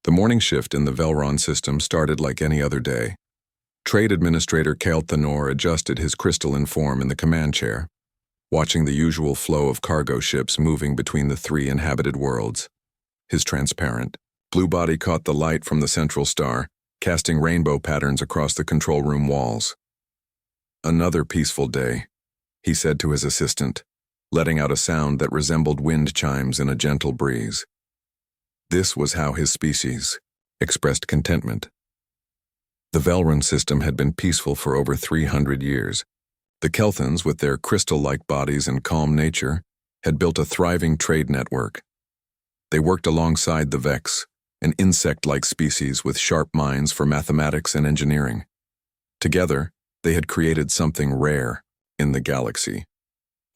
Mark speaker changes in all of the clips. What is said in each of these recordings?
Speaker 1: The morning shift in the Velron system started like any other day. Trade Administrator Thanor adjusted his crystalline form in the command chair, watching the usual flow of cargo ships moving between the three inhabited worlds. His transparent, blue body caught the light from the central star, casting rainbow patterns across the control room walls. "Another peaceful day," he said to his assistant, letting out a sound that resembled wind chimes in a gentle breeze. This was how his species expressed contentment. The Velron system had been peaceful for over 300 years. The Kelthans, with their crystal-like bodies and calm nature, had built a thriving trade network. They worked alongside the Vex, an insect-like species with sharp minds for mathematics and engineering. Together, they had created something rare in the galaxy,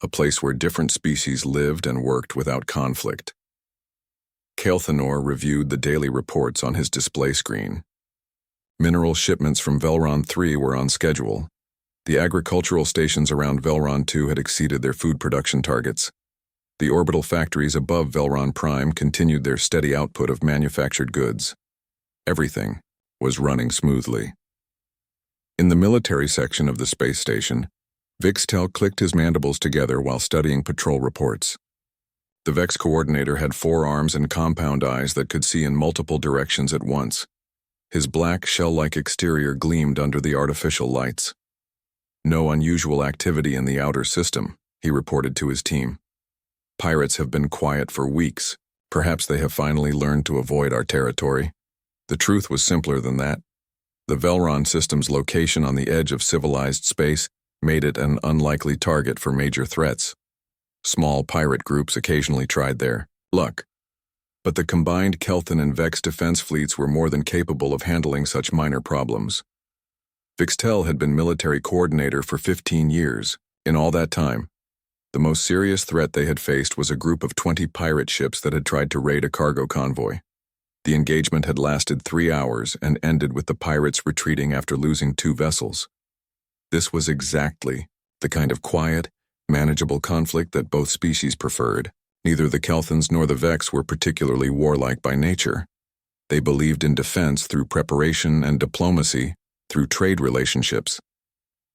Speaker 1: a place where different species lived and worked without conflict. Thanor reviewed the daily reports on his display screen. Mineral shipments from Velron 3 were on schedule. The agricultural stations around Velron 2 had exceeded their food production targets. The orbital factories above Velron Prime continued their steady output of manufactured goods. Everything was running smoothly. In the military section of the space station, Vixtel clicked his mandibles together while studying patrol reports. The Vex coordinator had 4 arms and compound eyes that could see in multiple directions at once. His black, shell-like exterior gleamed under the artificial lights. "No unusual activity in the outer system," he reported to his team. "Pirates have been quiet for weeks. Perhaps they have finally learned to avoid our territory." The truth was simpler than that. The Velron system's location on the edge of civilized space made it an unlikely target for major threats. Small pirate groups occasionally tried their luck, but the combined Kelthan and Vex defense fleets were more than capable of handling such minor problems. Vixtel had been military coordinator for 15 years. In all that time, the most serious threat they had faced was a group of 20 pirate ships that had tried to raid a cargo convoy. The engagement had lasted 3 hours and ended with the pirates retreating after losing 2 vessels. This was exactly the kind of quiet, manageable conflict that both species preferred. Neither the Kelthans nor the Vex were particularly warlike by nature. They believed in defense through preparation and diplomacy through trade relationships.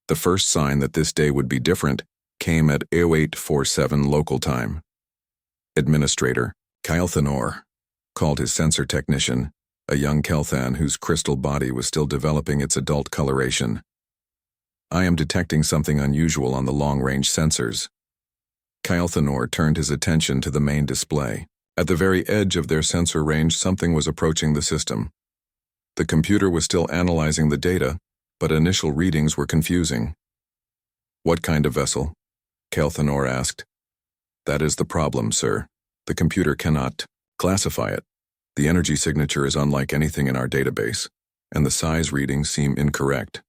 Speaker 1: The first sign that this day would be different came at 0847 local time. Administrator Thanor called his sensor technician, a young Kelthan whose crystal body was still developing its adult coloration. "I am detecting something unusual on the long-range sensors." Thanor turned his attention to the main display. At the very edge of their sensor range, something was approaching the system. The computer was still analyzing the data, but initial readings were confusing. "What kind of vessel?" Thanor asked. "That is the problem, sir. The computer cannot classify it. The energy signature is unlike anything in our database, and the size readings seem incorrect."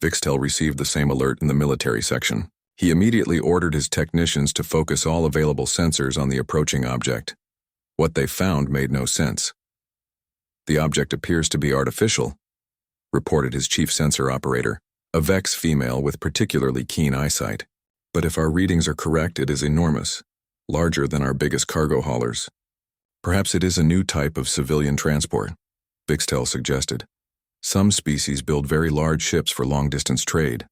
Speaker 1: Vixtel received the same alert in the military section. He immediately ordered his technicians to focus all available sensors on the approaching object. What they found made no sense. "The object appears to be artificial," reported his chief sensor operator, a Vex female with particularly keen eyesight. "But if our readings are correct, it is enormous, larger than our biggest cargo haulers." "Perhaps it is a new type of civilian transport," Vixtel suggested. "Some species build very large ships for long-distance trade."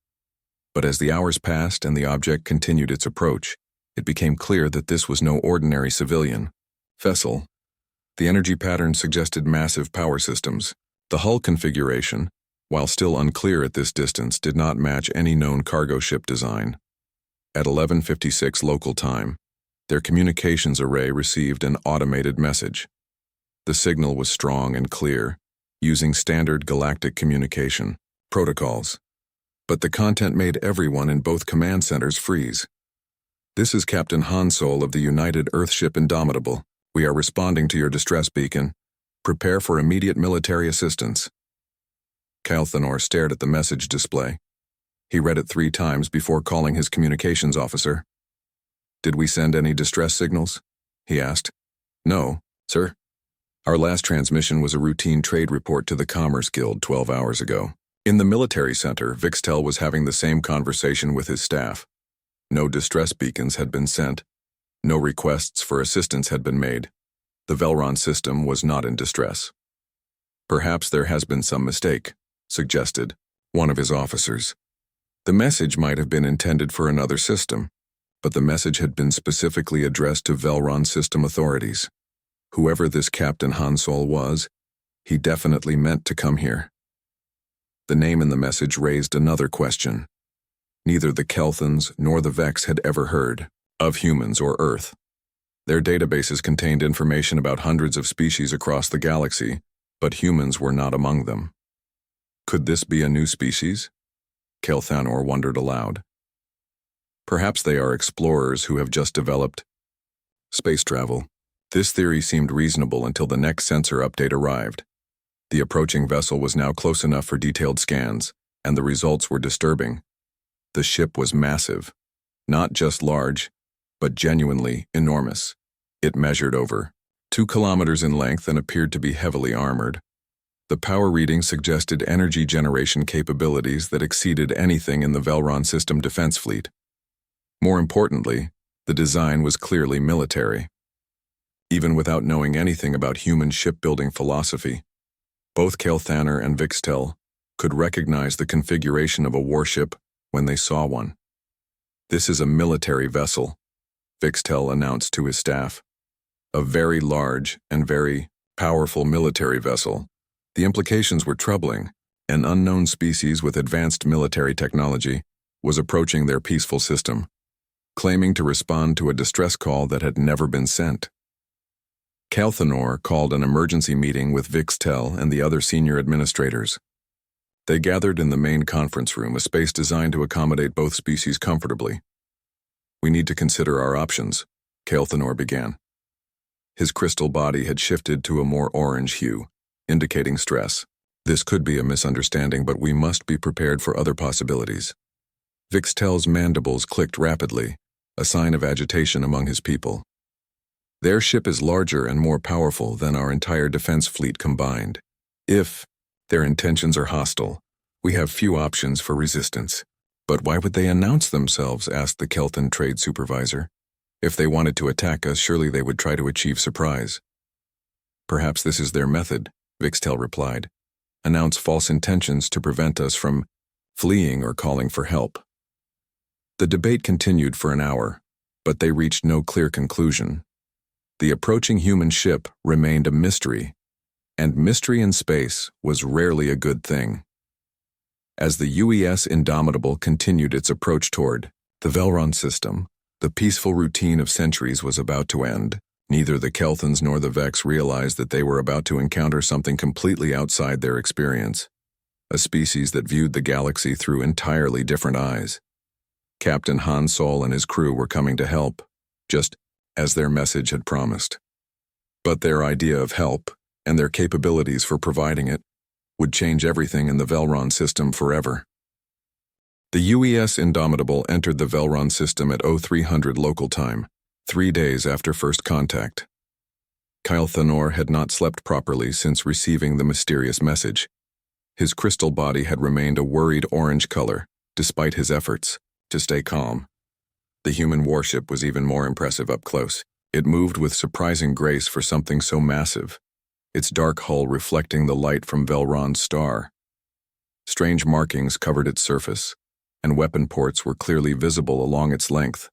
Speaker 1: But as the hours passed and the object continued its approach, it became clear that this was no ordinary civilian vessel. The energy pattern suggested massive power systems. The hull configuration, while still unclear at this distance, did not match any known cargo ship design. At 11:56 local time, their communications array received an automated message. The signal was strong and clear, using standard galactic communication protocols. But the content made everyone in both command centers freeze. "This is Captain Hansol of the United Earthship Indomitable. We are responding to your distress beacon. Prepare for immediate military assistance." Thanor stared at the message display. He read it 3 times before calling his communications officer. "Did we send any distress signals?" he asked. "No, sir. Our last transmission was a routine trade report to the Commerce Guild 12 hours ago." In the military center, Vixtel was having the same conversation with his staff. No distress beacons had been sent. No requests for assistance had been made. The Velron system was not in distress. Perhaps there has been some mistake, suggested one of his officers. The message might have been intended for another system, but the message had been specifically addressed to Velron system authorities. Whoever this Captain Hansol was, he definitely meant to come here. The name in the message raised another question. Neither the Kelthans nor the Vex had ever heard of humans or Earth. Their databases contained information about hundreds of species across the galaxy, but humans were not among them. Could this be a new species? Kelthanor wondered aloud. Perhaps they are explorers who have just developed space travel. This theory seemed reasonable until the next sensor update arrived. The approaching vessel was now close enough for detailed scans, and the results were disturbing. The ship was massive, not just large, but genuinely enormous. It measured over 2 kilometers in length and appeared to be heavily armored. The power reading suggested energy generation capabilities that exceeded anything in the Velron system defense fleet. More importantly, the design was clearly military. Even without knowing anything about human shipbuilding philosophy, both Kelthanor and Vixtel could recognize the configuration of a warship when they saw one. "This is a military vessel," Vixtel announced to his staff. "A very large and very powerful military vessel." The implications were troubling. An unknown species with advanced military technology was approaching their peaceful system, claiming to respond to a distress call that had never been sent. Kelthanor called an emergency meeting with Vixtel and the other senior administrators. They gathered in the main conference room, a space designed to accommodate both species comfortably. "We need to consider our options," Kelthanor began. His crystal body had shifted to a more orange hue, indicating stress. "This could be a misunderstanding, but we must be prepared for other possibilities." Vixtel's mandibles clicked rapidly, a sign of agitation among his people. "Their ship is larger and more powerful than our entire defense fleet combined. If their intentions are hostile, we have few options for resistance." "But why would they announce themselves?" asked the Kelthan trade supervisor. "If they wanted to attack us, surely they would try to achieve surprise." "Perhaps this is their method," Vixtel replied. "Announce false intentions to prevent us from fleeing or calling for help." The debate continued for an hour, but they reached no clear conclusion. The approaching human ship remained a mystery, and mystery in space was rarely a good thing. As the UES Indomitable continued its approach toward the Velron system, the peaceful routine of centuries was about to end. Neither the Kelthans nor the Vex realized that they were about to encounter something completely outside their experience, a species that viewed the galaxy through entirely different eyes. Captain Hansol and his crew were coming to help, just as their message had promised. But their idea of help, and their capabilities for providing it, would change everything in the Velron system forever. The UES Indomitable entered the Velron system at 0300 local time, 3 days after first contact. Kelthanor had not slept properly since receiving the mysterious message. His crystal body had remained a worried orange color, despite his efforts to stay calm. The human warship was even more impressive up close. It moved with surprising grace for something so massive, its dark hull reflecting the light from Velron's star. Strange markings covered its surface, and weapon ports were clearly visible along its length.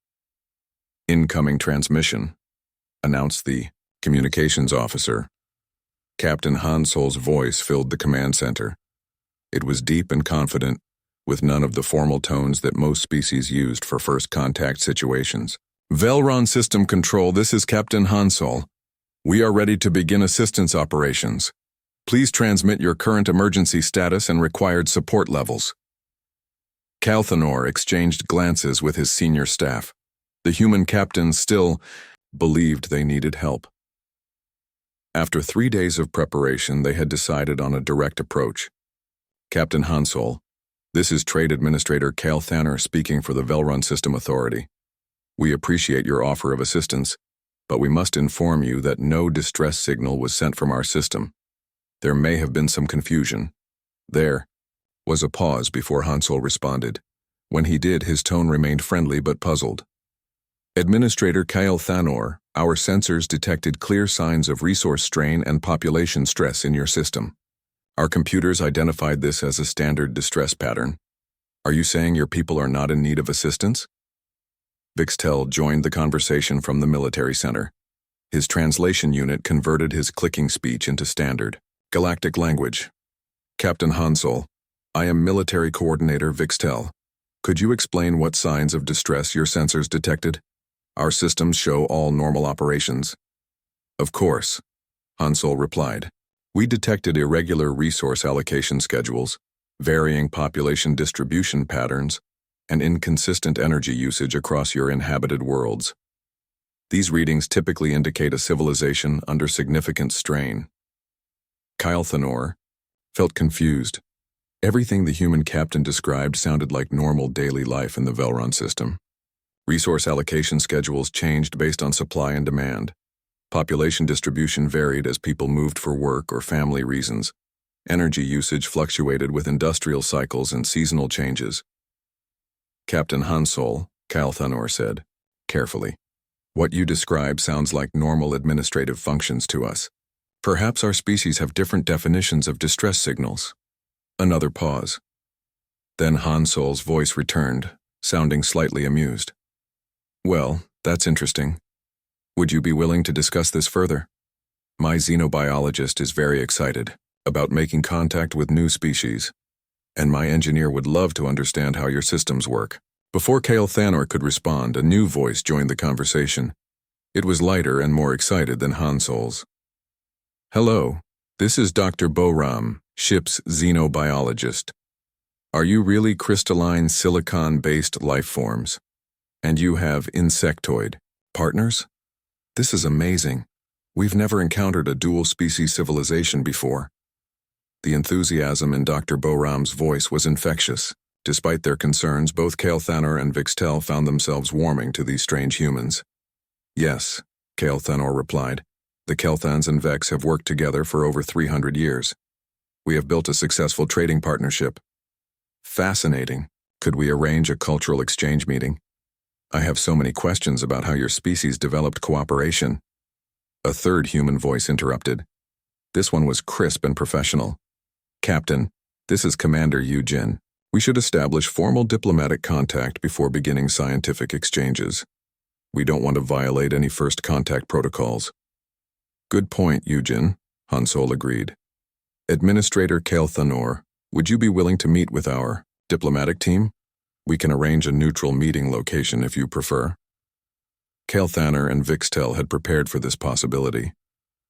Speaker 1: "Incoming transmission," announced the communications officer. Captain Hansol's voice filled the command center. It was deep and confident, with none of the formal tones that most species used for first contact situations. "Velron System Control, this is Captain Hansol. We are ready to begin assistance operations. Please transmit your current emergency status and required support levels." Kelthanor exchanged glances with his senior staff. The human captains still believed they needed help. After 3 days of preparation, they had decided on a direct approach. "Captain Hansol, this is Trade Administrator Kelthanor speaking for the Velron System Authority. We appreciate your offer of assistance, but we must inform you that no distress signal was sent from our system. There may have been some confusion." There was a pause before Hansol responded. When he did, his tone remained friendly but puzzled. "Administrator Kelthanor, our sensors detected clear signs of resource strain and population stress in your system. Our computers identified this as a standard distress pattern. Are you saying your people are not in need of assistance? Vixtel joined the conversation from the military center. His translation unit converted his clicking speech into standard galactic language. Captain Hansol, I am Military Coordinator Vixtel. Could you explain what signs of distress your sensors detected? Our systems show all normal operations. Of course, Hansol replied. We detected irregular resource allocation schedules, varying population distribution patterns, and inconsistent energy usage across your inhabited worlds. These readings typically indicate a civilization under significant strain. Kyle Thanor felt confused. Everything the human captain described sounded like normal daily life in the Velron system. Resource allocation schedules changed based on supply and demand. Population distribution varied as people moved for work or family reasons. Energy usage fluctuated with industrial cycles and seasonal changes. Captain Hansol, Kyle Thanor said, carefully. What you describe sounds like normal administrative functions to us. Perhaps our species have different definitions of distress signals. Another pause. Then Hansol's voice returned, sounding slightly amused. Well, that's interesting. Would you be willing to discuss this further? My xenobiologist is very excited about making contact with new species, and my engineer would love to understand how your systems work. Before Kyle Thanor could respond, a new voice joined the conversation. It was lighter and more excited than Hansol's. Hello, this is Dr. Boram, ship's xenobiologist. Are you really crystalline silicon-based life forms? And you have insectoid partners? This is amazing. We've never encountered a dual-species civilization before. The enthusiasm in Dr. Boram's voice was infectious. Despite their concerns, both Kyle Thanor and Vixtel found themselves warming to these strange humans. Yes, Kyle Thanor replied. The Kelthans and Vex have worked together for over 300 years. We have built a successful trading partnership. Fascinating. Could we arrange a cultural exchange meeting? I have so many questions about how your species developed cooperation. A third human voice interrupted. This one was crisp and professional. Captain, this is Commander Eugene. We should establish formal diplomatic contact before beginning scientific exchanges. We don't want to violate any first contact protocols. Good point, Eugene, Hansol agreed. Administrator Kyle Thanor, would you be willing to meet with our diplomatic team? We can arrange a neutral meeting location if you prefer. Kyle Thanor and Vixtel had prepared for this possibility.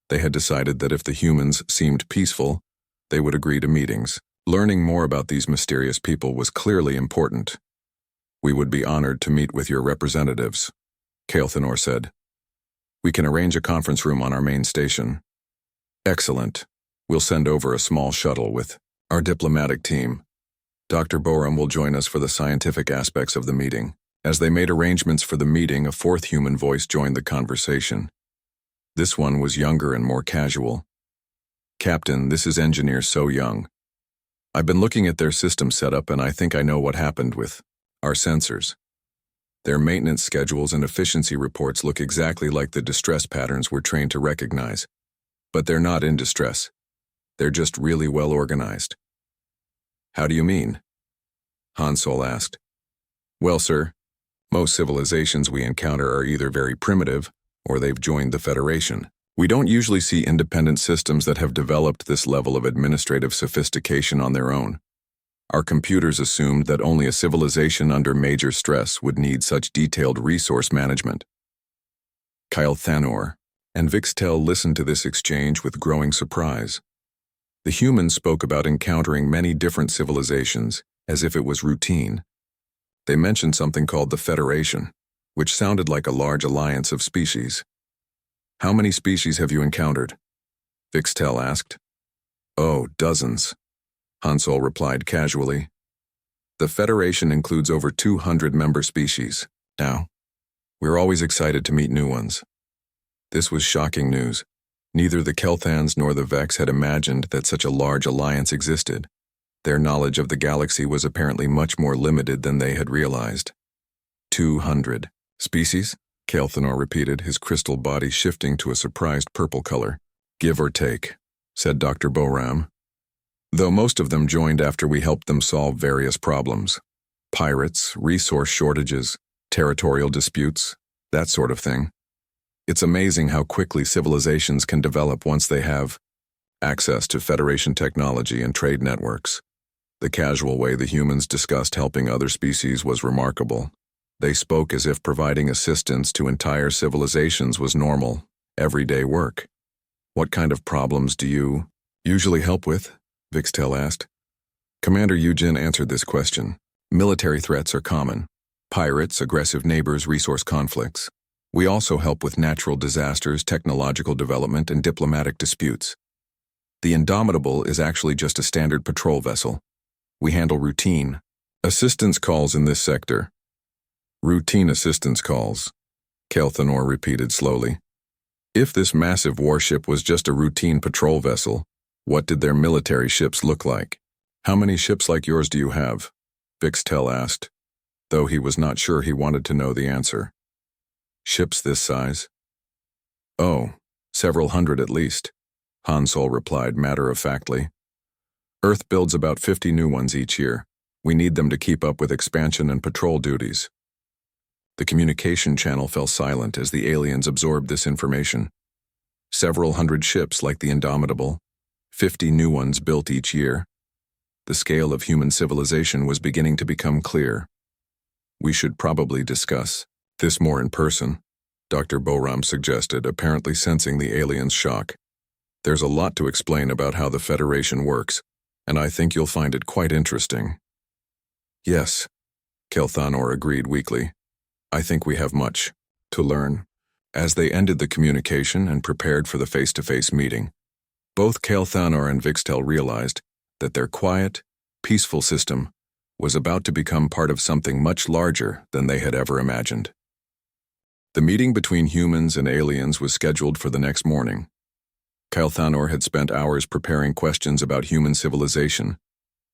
Speaker 1: They had decided that if the humans seemed peaceful, they would agree to meetings. Learning more about these mysterious people was clearly important. We would be honored to meet with your representatives, Kyle Thanor said. We can arrange a conference room on our main station. Excellent. We'll send over a small shuttle with our diplomatic team. Dr. Boram will join us for the scientific aspects of the meeting. As they made arrangements for the meeting, a fourth human voice joined the conversation. This one was younger and more casual. Captain, this is Engineer So Young. I've been looking at their system setup and I think I know what happened with our sensors. Their maintenance schedules and efficiency reports look exactly like the distress patterns we're trained to recognize. But they're not in distress. They're just really well organized. How do you mean? Hansol asked. Well, sir, most civilizations we encounter are either very primitive or they've joined the Federation. We don't usually see independent systems that have developed this level of administrative sophistication on their own. Our computers assumed that only a civilization under major stress would need such detailed resource management. Kyle Thanor and Vixtel listened to this exchange with growing surprise. The humans spoke about encountering many different civilizations, as if it was routine. They mentioned something called the Federation, which sounded like a large alliance of species. How many species have you encountered? Vixtel asked. Oh, dozens. Hansol replied casually. The Federation includes over 200 member species. Now, we're always excited to meet new ones. This was shocking news. Neither the Kelthans nor the Vex had imagined that such a large alliance existed. Their knowledge of the galaxy was apparently much more limited than they had realized. 200 species? Kyle Thanor repeated, his crystal body shifting to a surprised purple color. Give or take, said Dr. Boram. though most of them joined after we helped them solve various problems. Pirates, resource shortages, territorial disputes, that sort of thing. It's amazing how quickly civilizations can develop once they have access to Federation technology and trade networks. The casual way the humans discussed helping other species was remarkable. They spoke as if providing assistance to entire civilizations was normal, everyday work. "What kind of problems do you usually help with?" Vixtel asked. Commander Yujin answered this question. "Military threats are common. Pirates, aggressive neighbors, resource conflicts. We also help with natural disasters, technological development, and diplomatic disputes. The Indomitable is actually just a standard patrol vessel. We handle routine assistance calls in this sector." "Routine assistance calls," Kelthanor repeated slowly. If this massive warship was just a routine patrol vessel, what did their military ships look like? "How many ships like yours do you have?" Vixtel asked, though he was not sure he wanted to know the answer. "Ships this size?" "Oh, several hundred at least," Hansol replied matter-of-factly. "Earth builds about 50 new ones each year. We need them to keep up with expansion and patrol duties." The communication channel fell silent as the aliens absorbed this information. Several hundred ships like the Indomitable, 50 new ones built each year. The scale of human civilization was beginning to become clear. "We should probably discuss this more in person," Dr. Boram suggested, apparently sensing the aliens' shock. "There's a lot to explain about how the Federation works, and I think you'll find it quite interesting." "Yes," Kelthanor agreed weakly. "I think we have much to learn." As they ended the communication and prepared for the face-to-face meeting, both Kelthanor and Vixtel realized that their quiet, peaceful system was about to become part of something much larger than they had ever imagined. The meeting between humans and aliens was scheduled for the next morning. Kelthanor had spent hours preparing questions about human civilization,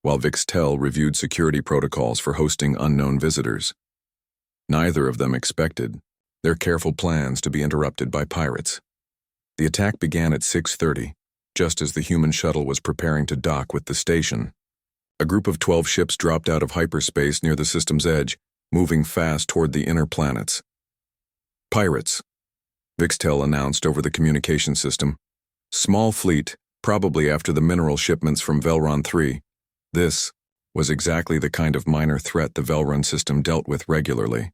Speaker 1: while Vixtel reviewed security protocols for hosting unknown visitors. Neither of them expected their careful plans to be interrupted by pirates. The attack began at 6:30, just as the human shuttle was preparing to dock with the station. A group of 12 ships dropped out of hyperspace near the system's edge, moving fast toward the inner planets. "Pirates," Vixtel announced over the communication system. "Small fleet, probably after the mineral shipments from Velron 3. This was exactly the kind of minor threat the Velron system dealt with regularly.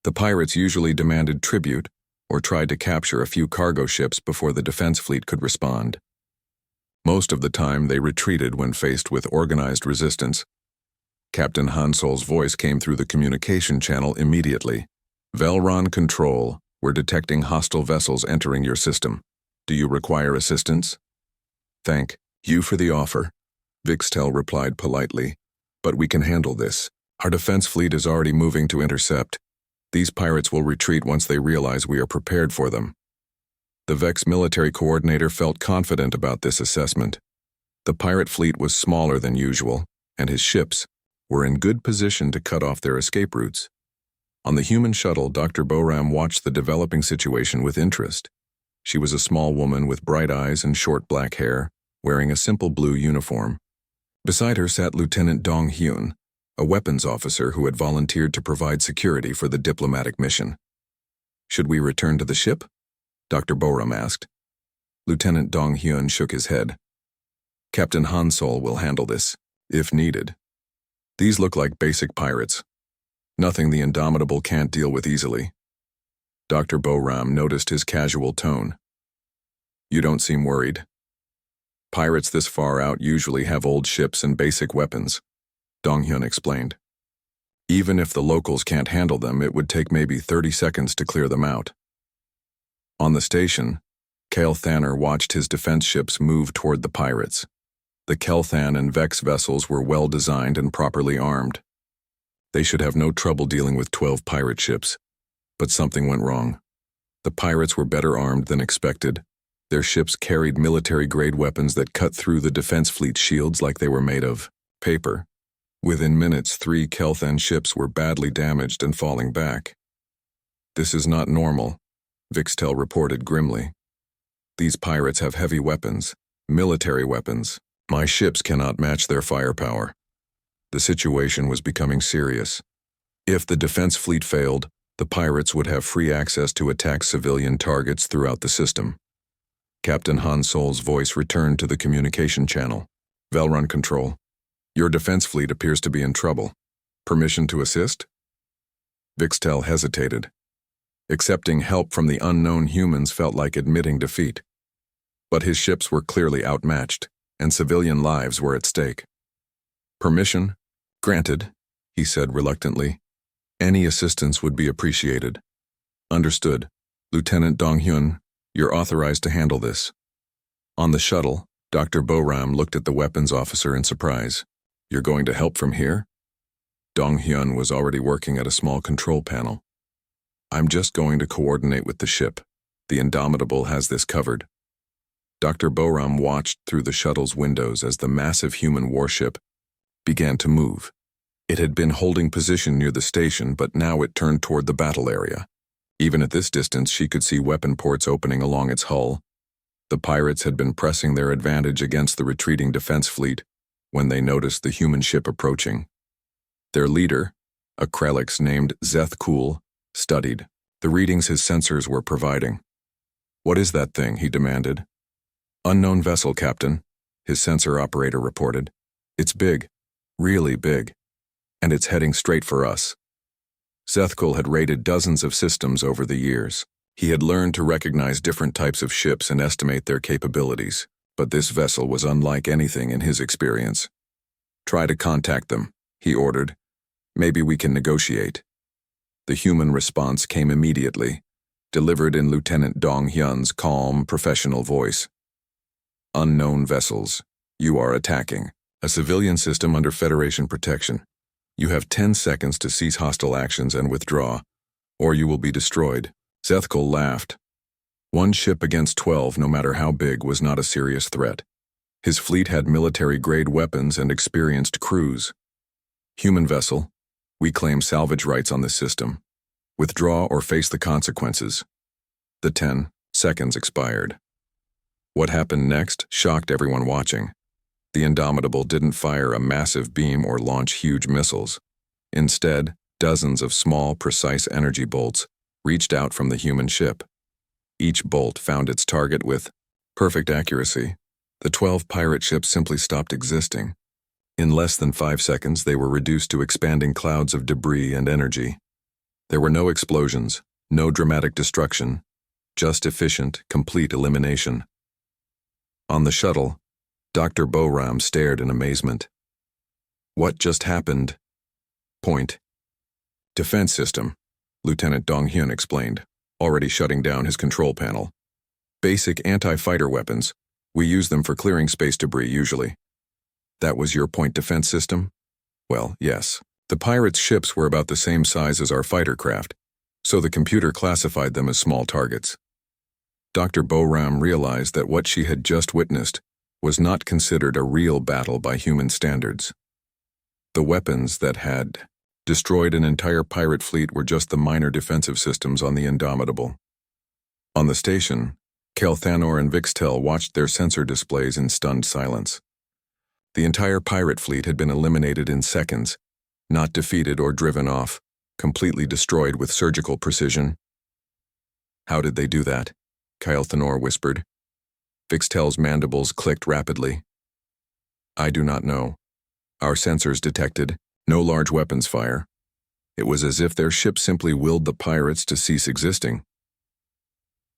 Speaker 1: The pirates usually demanded tribute or tried to capture a few cargo ships before the defense fleet could respond. Most of the time, they retreated when faced with organized resistance." Captain Hansol's voice came through the communication channel immediately. "Velron Control, we're detecting hostile vessels entering your system. Do you require assistance?" "Thank you for the offer," Vixtel replied politely, "but we can handle this. Our defense fleet is already moving to intercept. These pirates will retreat once they realize we are prepared for them." The Vex military coordinator felt confident about this assessment. The pirate fleet was smaller than usual, and his ships were in good position to cut off their escape routes. On the human shuttle, Dr. Boram watched the developing situation with interest. She was a small woman with bright eyes and short black hair, wearing a simple blue uniform. Beside her sat Lieutenant Dong Hyun, a weapons officer who had volunteered to provide security for the diplomatic mission. "Should we return to the ship?" Dr. Boram asked. Lieutenant Dong Hyun shook his head. "Captain Hansol will handle this, if needed. These look like basic pirates. Nothing the Indomitable can't deal with easily." Dr. Boram noticed his casual tone. "You don't seem worried." "Pirates this far out usually have old ships and basic weapons," Dong Hyun explained. "Even if the locals can't handle them, it would take maybe 30 seconds to clear them out." On the station, Kelthanor watched his defense ships move toward the pirates. The Kelthan and Vex vessels were well designed and properly armed. They should have no trouble dealing with 12 pirate ships. But something went wrong. The pirates were better armed than expected. Their ships carried military-grade weapons that cut through the defense fleet shields like they were made of paper. Within minutes, 3 Kelthan ships were badly damaged and falling back. "This is not normal," Vixtel reported grimly. "These pirates have heavy weapons, military weapons, My ships cannot match their firepower. The situation was becoming serious. If the defense fleet failed, the pirates would have free access to attack civilian targets throughout the system. Captain Han Sol's voice returned to the communication channel. Velron Control. Your defense fleet appears to be in trouble. Permission to assist? Vixtel hesitated. Accepting help from the unknown humans felt like admitting defeat. But his ships were clearly outmatched, and civilian lives were at stake. Permission? Granted, he said reluctantly. Any assistance would be appreciated. Understood. Lieutenant Dong-hyun, you're authorized to handle this. On the shuttle, Dr. Boram looked at the weapons officer in surprise. You're going to help from here? Dong-hyun was already working at a small control panel. I'm just going to coordinate with the ship. The Indomitable has this covered. Dr. Boram watched through the shuttle's windows as the massive human warship began to move. It had been holding position near the station, but now it turned toward the battle area. Even at this distance, she could see weapon ports opening along its hull. The pirates had been pressing their advantage against the retreating defense fleet when they noticed the human ship approaching. Their leader, a Krelix named Zeth Kul, studied the readings his sensors were providing. What is that thing? He demanded. Unknown vessel, Captain, his sensor operator reported. It's big, really big, and it's heading straight for us. Zethkul had raided dozens of systems over the years. He had learned to recognize different types of ships and estimate their capabilities, but this vessel was unlike anything in his experience. Try to contact them, he ordered. Maybe we can negotiate. The human response came immediately, delivered in Lieutenant Dong-hyun's calm, professional voice. Unknown vessels. You are attacking a civilian system under Federation protection. You have 10 seconds to cease hostile actions and withdraw, or you will be destroyed. Zethkul laughed. One ship against 12, no matter how big, was not a serious threat. His fleet had military-grade weapons and experienced crews. Human vessel, we claim salvage rights on this system. Withdraw or face the consequences. The 10 seconds expired. What happened next shocked everyone watching. The Indomitable didn't fire a massive beam or launch huge missiles. Instead, dozens of small, precise energy bolts reached out from the human ship. Each bolt found its target with perfect accuracy. The 12 pirate ships simply stopped existing. In less than 5 seconds, they were reduced to expanding clouds of debris and energy. There were no explosions, no dramatic destruction, just efficient, complete elimination. On the shuttle, Dr. Boram stared in amazement. What just happened? Point. Defense system, Lieutenant Dong-hyun explained, already shutting down his control panel. Basic anti-fighter weapons. We use them for clearing space debris usually. That was your point defense system? Well, yes. The pirates' ships were about the same size as our fighter craft, so the computer classified them as small targets. Dr. Boram realized that what she had just witnessed was not considered a real battle by human standards. The weapons that had destroyed an entire pirate fleet were just the minor defensive systems on the Indomitable. On the station, Kelthanor and Vixtel watched their sensor displays in stunned silence. The entire pirate fleet had been eliminated in seconds, not defeated or driven off, completely destroyed with surgical precision. How did they do that? Kelthanor whispered. Vixtel's mandibles clicked rapidly. I do not know. Our sensors detected no large weapons fire. It was as if their ship simply willed the pirates to cease existing.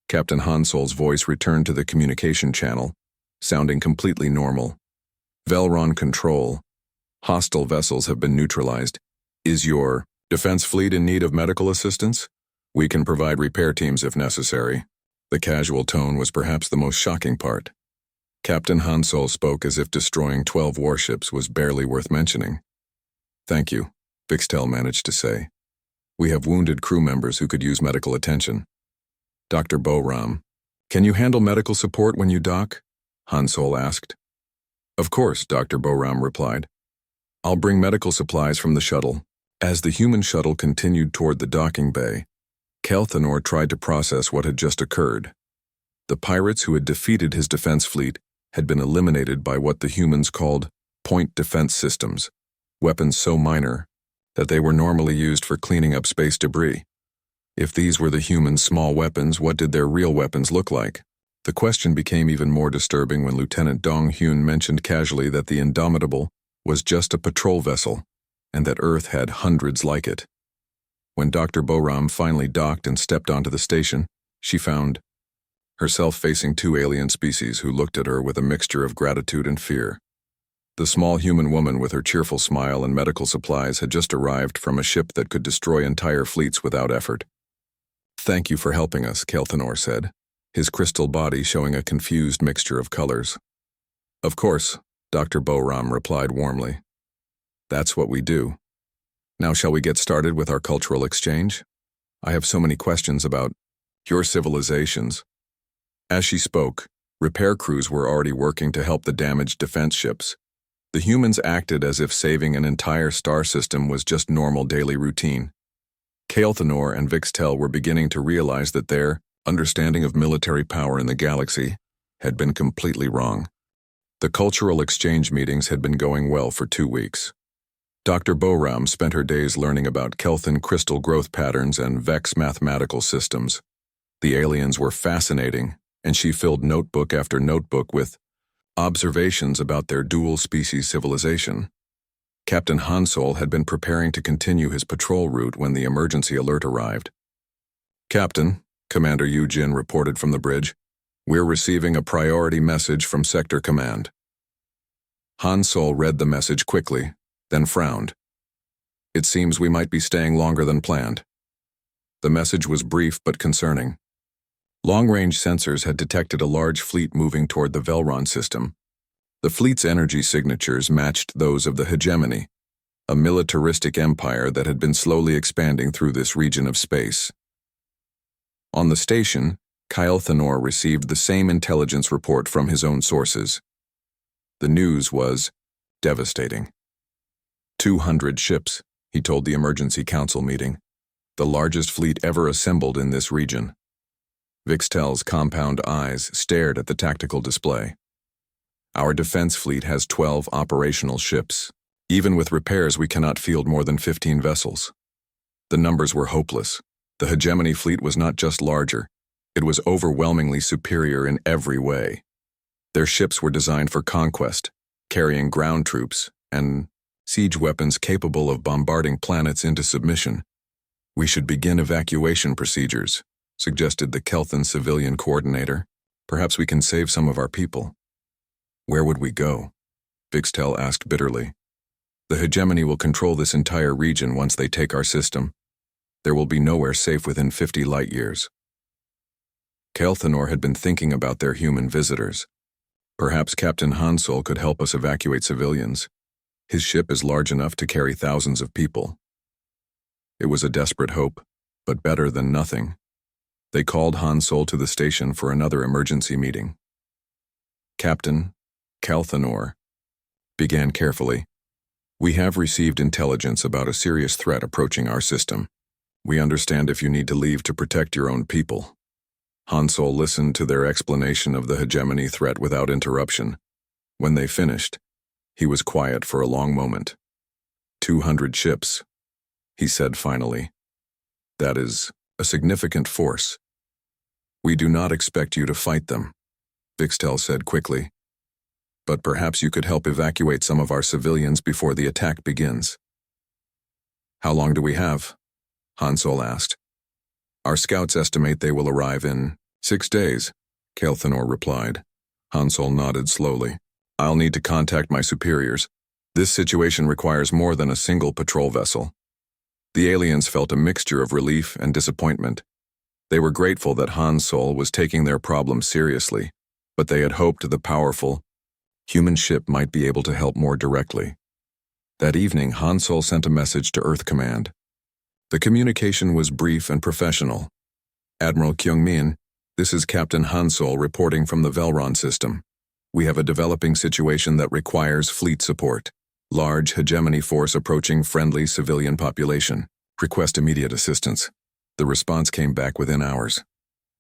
Speaker 1: Captain Han Sol's voice returned to the communication channel, sounding completely normal. Velron Control. Hostile vessels have been neutralized. Is your defense fleet in need of medical assistance? We can provide repair teams if necessary. The casual tone was perhaps the most shocking part. Captain Han Sol spoke as if destroying 12 warships was barely worth mentioning. Thank you, Vixtel managed to say. We have wounded crew members who could use medical attention. Dr. Boram, can you handle medical support when you dock? Han Sol asked. Of course, Dr. Boram replied. I'll bring medical supplies from the shuttle. As the human shuttle continued toward the docking bay, Kelthanor tried to process what had just occurred. The pirates who had defeated his defense fleet had been eliminated by what the humans called point defense systems, weapons so minor that they were normally used for cleaning up space debris. If these were the humans' small weapons, what did their real weapons look like? The question became even more disturbing when Lieutenant Dong Hyun mentioned casually that the Indomitable was just a patrol vessel, and that Earth had hundreds like it. When Dr. Boram finally docked and stepped onto the station, she found herself facing two alien species who looked at her with a mixture of gratitude and fear. The small human woman with her cheerful smile and medical supplies had just arrived from a ship that could destroy entire fleets without effort. "Thank you for helping us," Kelthanor said, his crystal body showing a confused mixture of colors. "Of course," Dr. Boram replied warmly. "That's what we do. Now shall we get started with our cultural exchange? I have so many questions about your civilizations." As she spoke, repair crews were already working to help the damaged defense ships. The humans acted as if saving an entire star system was just normal daily routine. Kelthanor and Vixtel were beginning to realize that their understanding of military power in the galaxy had been completely wrong. The cultural exchange meetings had been going well for 2 weeks. Dr. Boram spent her days learning about Kelthan crystal growth patterns and Vex mathematical systems. The aliens were fascinating, and she filled notebook after notebook with observations about their dual-species civilization. Captain Hansol had been preparing to continue his patrol route when the emergency alert arrived. "Captain," Commander Yu-Jin reported from the bridge, "we're receiving a priority message from Sector Command." Hansol read the message quickly, then frowned. "It seems we might be staying longer than planned." The message was brief but concerning. Long-range sensors had detected a large fleet moving toward the Velron system. The fleet's energy signatures matched those of the Hegemony, a militaristic empire that had been slowly expanding through this region of space. On the station, Kelthanor received the same intelligence report from his own sources. The news was devastating. 200 ships, he told the emergency council meeting, the largest fleet ever assembled in this region. Vixtel's compound eyes stared at the tactical display. "Our defense fleet has 12 operational ships. Even with repairs, we cannot field more than 15 vessels." The numbers were hopeless. The Hegemony fleet was not just larger, it was overwhelmingly superior in every way. Their ships were designed for conquest, carrying ground troops and siege weapons capable of bombarding planets into submission. "We should begin evacuation procedures," suggested the Kelthan civilian coordinator. "Perhaps we can save some of our people." "Where would we go?" Vixtel asked bitterly. "The Hegemony will control this entire region once they take our system. There will be nowhere safe within 50 light years." Kelthanor had been thinking about their human visitors. "Perhaps Captain Hansol could help us evacuate civilians. His ship is large enough to carry thousands of people." It was a desperate hope, but better than nothing. They called Hansol to the station for another emergency meeting. "Captain," Kelthanor began carefully, "we have received intelligence about a serious threat approaching our system. We understand if you need to leave to protect your own people." Hansol listened to their explanation of the Hegemony threat without interruption. When they finished, he was quiet for a long moment. 200 ships, he said finally. "That is a significant force. We do not expect you to fight them," Vixtel said quickly. "But perhaps you could help evacuate some of our civilians before the attack begins." "How long do we have?" Hansol asked. "Our scouts estimate they will arrive in 6 days, Kelthanor replied. Hansol nodded slowly. "I'll need to contact my superiors. This situation requires more than a single patrol vessel." The aliens felt a mixture of relief and disappointment. They were grateful that Hansol was taking their problem seriously, but they had hoped the powerful human ship might be able to help more directly. That evening, Hansol sent a message to Earth Command. The communication was brief and professional. "Admiral Kyungmin, this is Captain Hansol reporting from the Velron system. We have a developing situation that requires fleet support. Large Hegemony force approaching friendly civilian population. Request immediate assistance." The response came back within hours.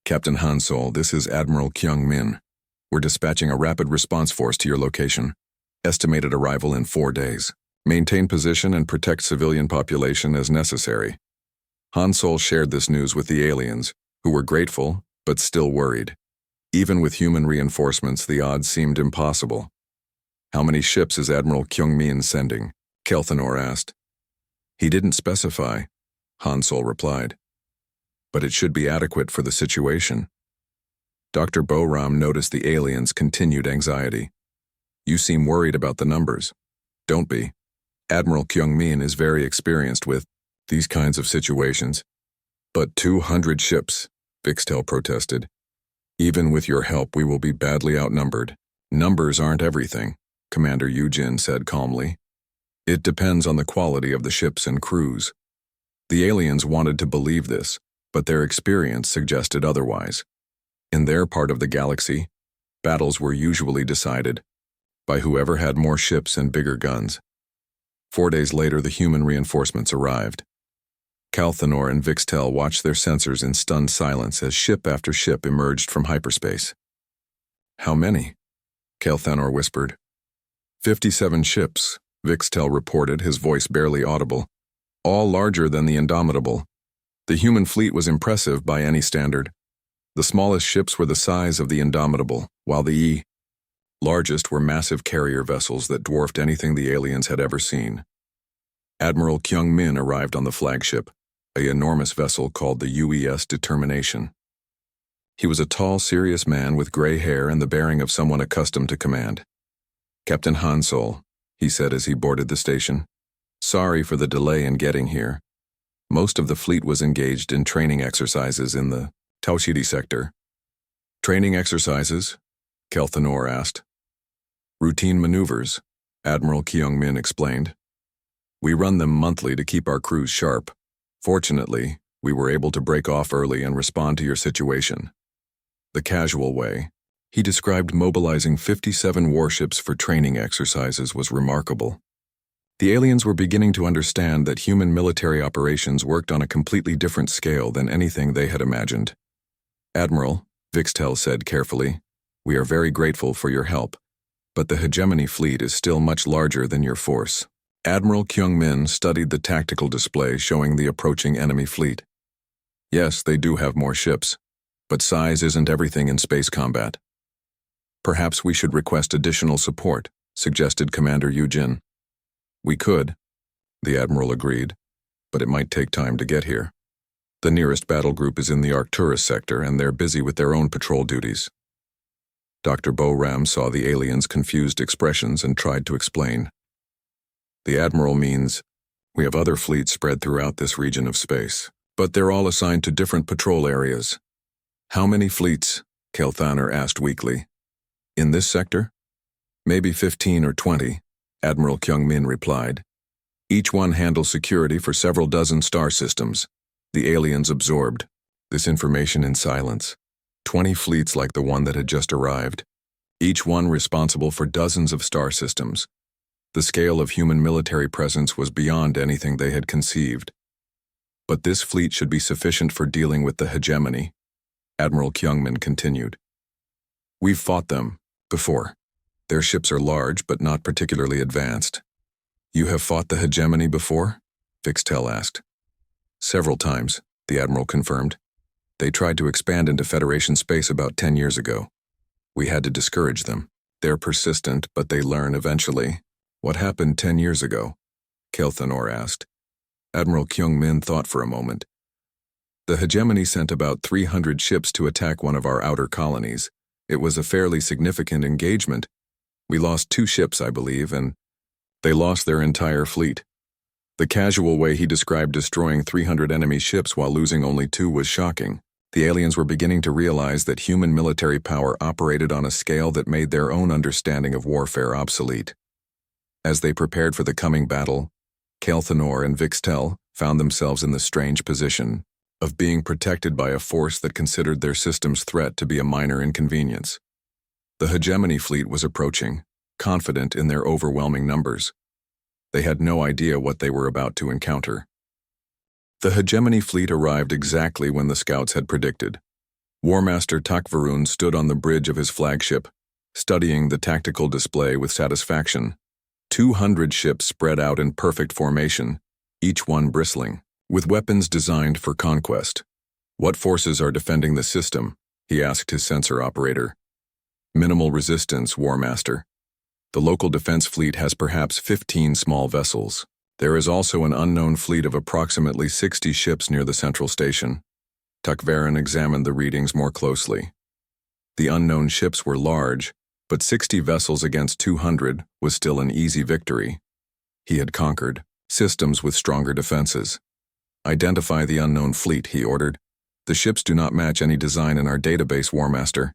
Speaker 1: "Captain Hansol, this is Admiral Kyungmin. We're dispatching a rapid response force to your location. Estimated arrival in 4 days. Maintain position and protect civilian population as necessary. Han Sol shared this news with the aliens, who were grateful, but still worried. Even with human reinforcements, the odds seemed impossible. How many ships is Admiral Kyung-min sending? Kelthanor asked. He didn't specify, Han Sol replied. But it should be adequate for the situation. Dr. Bo-ram noticed the aliens' continued anxiety. You seem worried about the numbers. Don't be. Admiral Kyung-min is very experienced with these kinds of situations. But 200 ships, Vixtel protested. Even with your help, we will be badly outnumbered. Numbers aren't everything, Commander Yujin said calmly. It depends on the quality of the ships and crews. The aliens wanted to believe this, but their experience suggested otherwise. In their part of the galaxy, battles were usually decided by whoever had more ships and bigger guns. 4 days later, the human reinforcements arrived. Kelthanor and Vixtel watched their sensors in stunned silence as ship after ship emerged from hyperspace. How many? Kelthanor whispered. 57 ships, Vixtel reported, his voice barely audible. All larger than the Indomitable. The human fleet was impressive by any standard. The smallest ships were the size of the Indomitable, while the largest were massive carrier vessels that dwarfed anything the aliens had ever seen. Admiral Kyung-min arrived on the flagship, an enormous vessel called the UES Determination. He was a tall, serious man with gray hair and the bearing of someone accustomed to command. Captain Han Sol, he said as he boarded the station. Sorry for the delay in getting here. Most of the fleet was engaged in training exercises in the Taoshiri sector. Training exercises? Kelthanor asked. Routine maneuvers, Admiral Kyung-min explained. We run them monthly to keep our crews sharp. Fortunately, we were able to break off early and respond to your situation. The casual way he described mobilizing 57 warships for training exercises was remarkable. The aliens were beginning to understand that human military operations worked on a completely different scale than anything they had imagined. Admiral, Vixtel said carefully, we are very grateful for your help, but the hegemony fleet is still much larger than your force. Admiral Kyung-min studied the tactical display showing the approaching enemy fleet. Yes, they do have more ships, but size isn't everything in space combat. Perhaps we should request additional support, suggested Commander Yujin. We could, the Admiral agreed, but it might take time to get here. The nearest battle group is in the Arcturus sector, and they're busy with their own patrol duties. Dr. Bo-ram saw the aliens' confused expressions and tried to explain. The Admiral means, we have other fleets spread throughout this region of space, but they're all assigned to different patrol areas. How many fleets? Kelthanor asked weakly. In this sector? Maybe 15 or 20, Admiral Kyung-min replied. Each one handles security for several dozen star systems. The aliens absorbed this information in silence. 20 fleets like the one that had just arrived, each one responsible for dozens of star systems. The scale of human military presence was beyond anything they had conceived. But this fleet should be sufficient for dealing with the hegemony, Admiral Kyung-min continued. We've fought them before. Their ships are large but not particularly advanced. You have fought the hegemony before? Vixtel asked. Several times, the Admiral confirmed. They tried to expand into Federation space about 10 years ago. We had to discourage them. They're persistent, but they learn eventually. What happened 10 years ago? Kelthanor asked. Admiral Kyung-min thought for a moment. The hegemony sent about 300 ships to attack one of our outer colonies. It was a fairly significant engagement. We lost 2 ships, I believe, and they lost their entire fleet. The casual way he described destroying 300 enemy ships while losing only 2 was shocking. The aliens were beginning to realize that human military power operated on a scale that made their own understanding of warfare obsolete. As they prepared for the coming battle, Kelthanor and Vixtel found themselves in the strange position of being protected by a force that considered their system's threat to be a minor inconvenience. The hegemony fleet was approaching, confident in their overwhelming numbers. They had no idea what they were about to encounter. The hegemony fleet arrived exactly when the scouts had predicted. War Master Takvarun stood on the bridge of his flagship, studying the tactical display with satisfaction. 200 ships spread out in perfect formation, each one bristling with weapons designed for conquest. "What forces are defending the system?" he asked his sensor operator. "Minimal resistance, War Master. The local defense fleet has perhaps 15 small vessels. There is also an unknown fleet of approximately 60 ships near the central station." Tukverin examined the readings more closely. The unknown ships were large, but 60 vessels against 200 was still an easy victory. He had conquered systems with stronger defenses. "Identify the unknown fleet," he ordered. "The ships do not match any design in our database, War Master.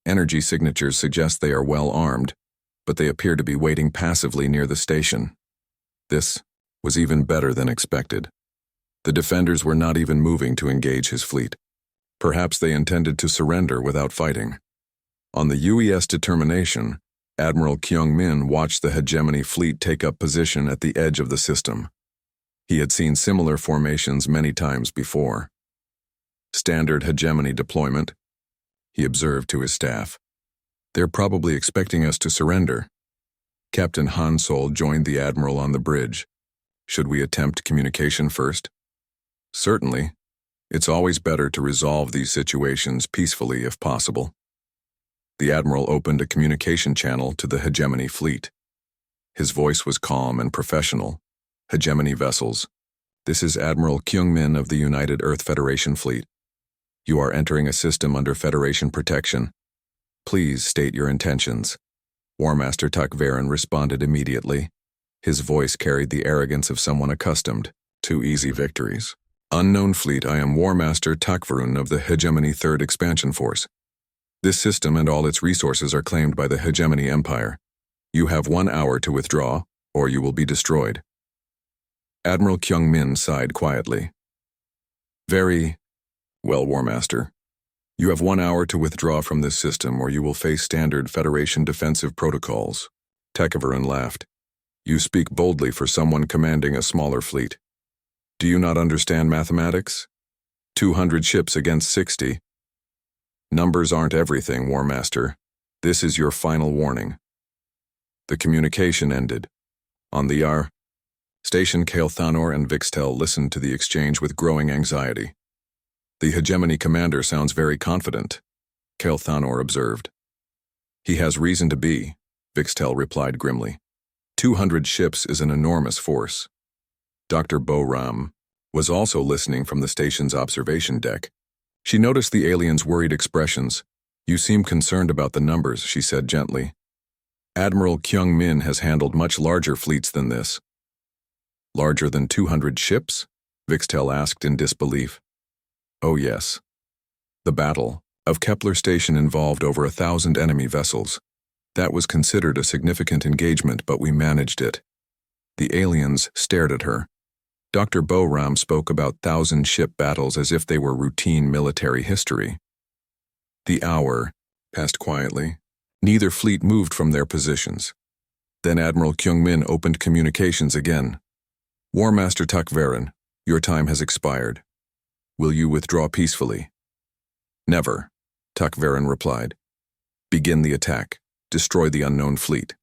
Speaker 1: Energy signatures suggest they are well armed, but they appear to be waiting passively near the station." This was even better than expected. The defenders were not even moving to engage his fleet. Perhaps they intended to surrender without fighting. On the UES determination, Admiral Kyung-min watched the hegemony fleet take up position at the edge of the system. He had seen similar formations many times before. "Standard hegemony deployment," he observed to his staff. "They're probably expecting us to surrender." Captain Han Sol joined the admiral on the bridge. "Should we attempt communication first?" "Certainly. It's always better to resolve these situations peacefully if possible." The admiral opened a communication channel to the hegemony fleet. His voice was calm and professional. "Hegemony vessels. This is Admiral Kyung-min of the United Earth Federation Fleet. You are entering a system under Federation protection. Please state your intentions." War Master Tukverin responded immediately. His voice carried the arrogance of someone accustomed to easy victories. "Unknown fleet, I am War Master Tukverin of the Hegemony 3rd Expansion Force. This system and all its resources are claimed by the Hegemony Empire. You have 1 hour to withdraw, or you will be destroyed." Admiral Kyung-min sighed quietly. "Very well, War Master. You have 1 hour to withdraw from this system, or you will face standard Federation defensive protocols." Tukverin laughed. "You speak boldly for someone commanding a smaller fleet. Do you not understand mathematics? 200 ships against 60. Numbers aren't everything, War Master. This is your final warning." The communication ended. On the R station, Kael'Thanor and Vixtel listened to the exchange with growing anxiety. "The hegemony commander sounds very confident," Kael'Thanor observed. "He has reason to be," Vixtel replied grimly. 200 ships is an enormous force." Dr. Bo-Ram was also listening from the station's observation deck. She noticed the alien's worried expressions. "You seem concerned about the numbers," she said gently. "Admiral Kyung-min has handled much larger fleets than this." "Larger than 200 ships?" Vixtel asked in disbelief. "Oh yes. The battle of Kepler Station involved over 1,000 enemy vessels. That was considered a significant engagement, but we managed it." The aliens stared at her. Dr. Bo-Ram spoke about 1,000-ship battles as if they were routine military history. The hour passed quietly. Neither fleet moved from their positions. Then Admiral Kyung-min opened communications again. "War Master Tukverin, your time has expired. Will you withdraw peacefully?" "Never," Tukverin replied. "Begin the attack. Destroy the unknown fleet."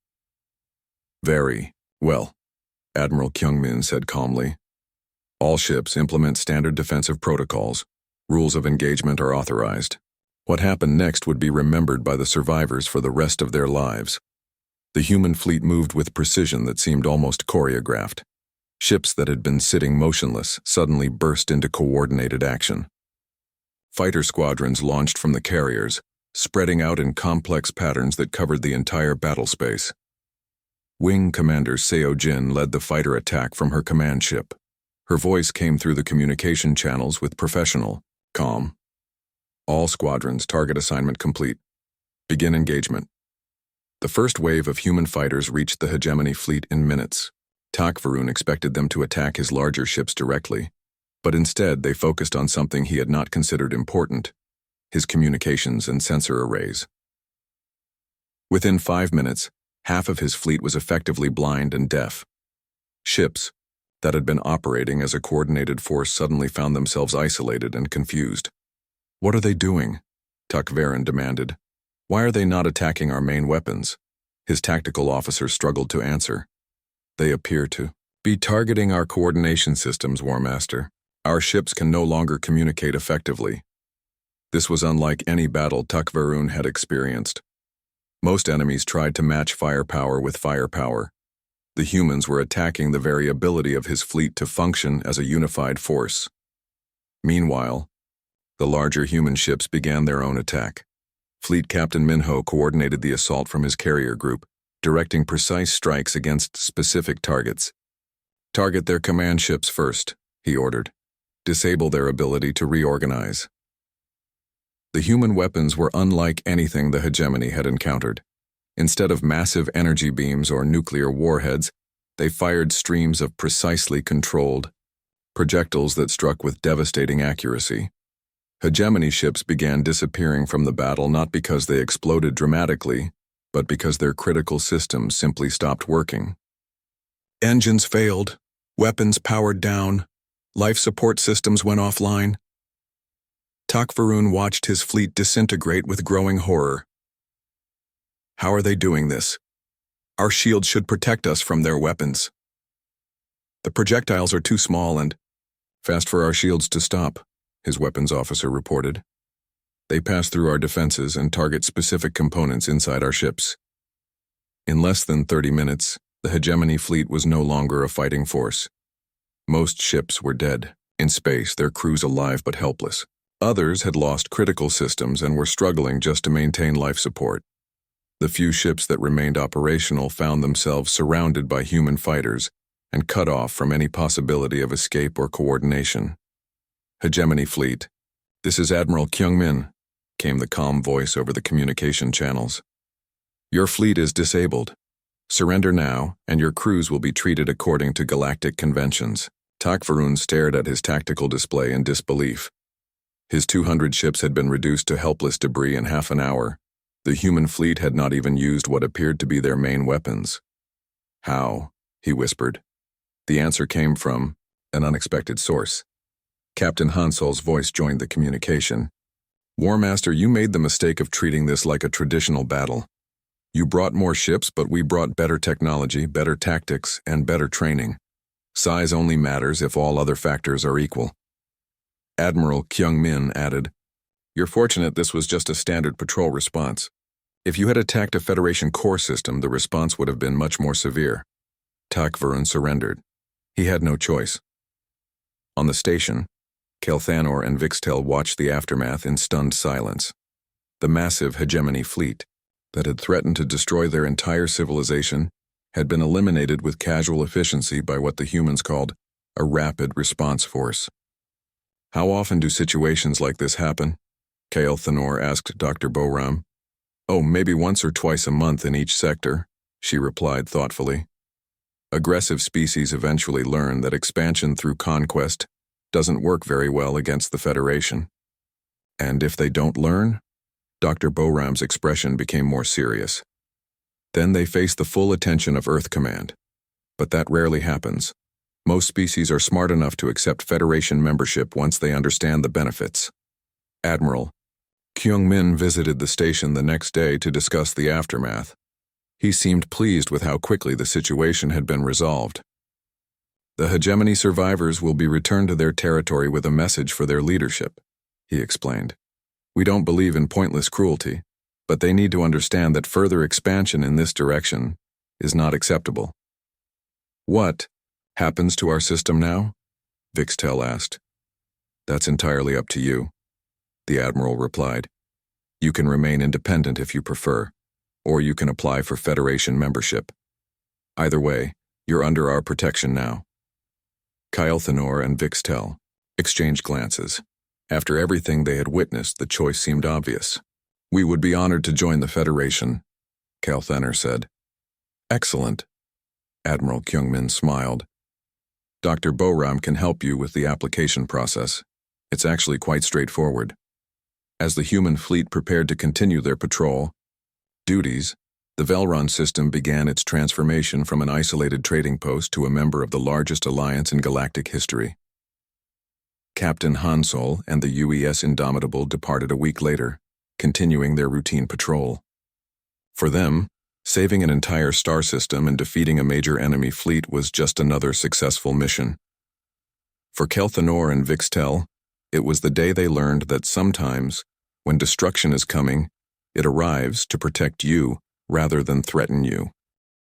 Speaker 1: "Very well," Admiral Kyung-min said calmly. "All ships implement standard defensive protocols. Rules of engagement are authorized. What happened next would be remembered by the survivors for the rest of their lives." The human fleet moved with precision that seemed almost choreographed. Ships that had been sitting motionless suddenly burst into coordinated action. Fighter squadrons launched from the carriers, spreading out in complex patterns that covered the entire battle space. Wing Commander Seo Jin led the fighter attack from her command ship. Her voice came through the communication channels with professional calm. "All squadrons, target assignment complete. Begin engagement." The first wave of human fighters reached the hegemony fleet in minutes. Tukverin expected them to attack his larger ships directly, but instead they focused on something he had not considered important: his communications and sensor arrays. Within 5 minutes, half of his fleet was effectively blind and deaf. Ships that had been operating as a coordinated force suddenly found themselves isolated and confused. "What are they doing?" Tukverin demanded. Why are they not attacking our main weapons? His tactical officer struggled to answer. They appear to be targeting our coordination systems, War Master. Our ships can no longer communicate effectively. This was unlike any battle Tukvarun had experienced. Most enemies tried to match firepower with firepower. The humans were attacking the very ability of his fleet to function as a unified force. Meanwhile, the larger human ships began their own attack. Fleet Captain Minho coordinated the assault from his carrier group, directing precise strikes against specific targets. Target their command ships first, he ordered. Disable their ability to reorganize. The human weapons were unlike anything the hegemony had encountered. Instead of massive energy beams or nuclear warheads, they fired streams of precisely controlled projectiles that struck with devastating accuracy. Hegemony ships began disappearing from the battle not because they exploded dramatically, but because their critical systems simply stopped working. Engines failed, weapons powered down, life support systems went offline. Tukvarun watched his fleet disintegrate with growing horror. How are they doing this? Our shields should protect us from their weapons. The projectiles are too small and fast for our shields to stop, his weapons officer reported. They pass through our defenses and target specific components inside our ships. In less than 30 minutes, the hegemony fleet was no longer a fighting force. Most ships were dead. In space, their crews alive but helpless. Others had lost critical systems and were struggling just to maintain life support. The few ships that remained operational found themselves surrounded by human fighters and cut off from any possibility of escape or coordination. Hegemony Fleet, this is Admiral Kyungmin, came the calm voice over the communication channels. Your fleet is disabled. Surrender now, and your crews will be treated according to galactic conventions. Tukvarun stared at his tactical display in disbelief. His 200 ships had been reduced to helpless debris in half an hour. The human fleet had not even used what appeared to be their main weapons. How? He whispered. The answer came from an unexpected source. Captain Hansol's voice joined the communication. War Master, you made the mistake of treating this like a traditional battle. You brought more ships, but we brought better technology, better tactics, and better training. Size only matters if all other factors are equal. Admiral Kyungmin added, You're fortunate this was just a standard patrol response. If you had attacked a Federation core system, the response would have been much more severe. Tukvarun surrendered. He had no choice. On the station, Kelthanor and Vixtel watched the aftermath in stunned silence. The massive hegemony fleet that had threatened to destroy their entire civilization had been eliminated with casual efficiency by what the humans called a rapid response force. How often do situations like this happen? Kelthanor asked Dr. Boram. Oh, maybe once or twice a month in each sector, she replied thoughtfully. Aggressive species eventually learn that expansion through conquest doesn't work very well against the Federation. And if they don't learn? Dr. Boram's expression became more serious. Then they face the full attention of Earth Command. But that rarely happens. Most species are smart enough to accept Federation membership once they understand the benefits. Admiral Kyungmin visited the station the next day to discuss the aftermath. He seemed pleased with how quickly the situation had been resolved. The hegemony survivors will be returned to their territory with a message for their leadership, he explained. We don't believe in pointless cruelty, but they need to understand that further expansion in this direction is not acceptable. What happens to our system now? Vixtel asked. That's entirely up to you, the Admiral replied. You can remain independent if you prefer, or you can apply for Federation membership. Either way, you're under our protection now. Kelthanor and Vixtel exchanged glances. After everything they had witnessed, the choice seemed obvious. We would be honored to join the Federation, Kelthanor said. Excellent. Admiral Kyungmin smiled. Dr. Boram can help you with the application process. It's actually quite straightforward. As the human fleet prepared to continue their patrol duties, the Velron system began its transformation from an isolated trading post to a member of the largest alliance in galactic history. Captain Hansol and the UES Indomitable departed a week later, continuing their routine patrol. For them, saving an entire star system and defeating a major enemy fleet was just another successful mission. For Kelthanor and Vixtel, it was the day they learned that sometimes, when destruction is coming, it arrives to protect you rather than threaten you.